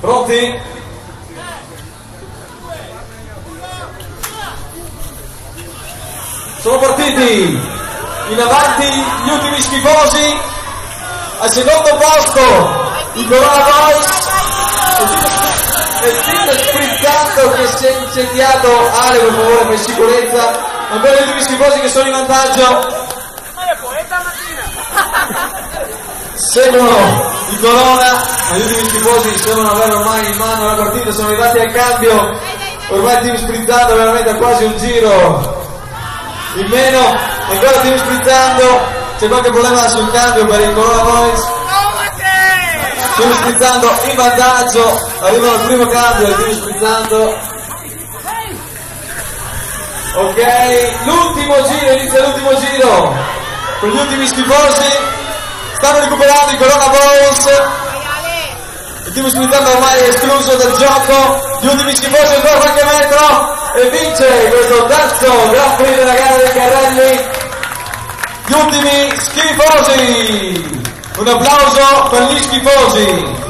Pronti? Sono partiti in avanti gli ultimi schifosi, al secondo posto i Corona Boys e il team sprizzando che si è incendiato. Ale, per favore, per sicurezza. Ancora gli ultimi schifosi che sono in vantaggio. Seguono i Corona, ma gli ultimi schifosi sembrano avere ormai in mano la partita, sono arrivati al cambio, ormai il team sprizzando veramente a quasi un giro in meno, ancora il team sprizzando, c'è qualche problema sul cambio per i Corona Boys, team sprizzando in vantaggio, arrivano al primo cambio, il team sprizzando, ok, l'ultimo giro, inizia l'ultimo giro, con gli ultimi schifosi. Stanno recuperando i Corona Boys, il team sprizzando ormai è escluso dal gioco, gli ultimi schifosi ancora qualche metro e vince questo terzo Grand Prix della gara dei carrelli, gli ultimi schifosi, un applauso per gli schifosi.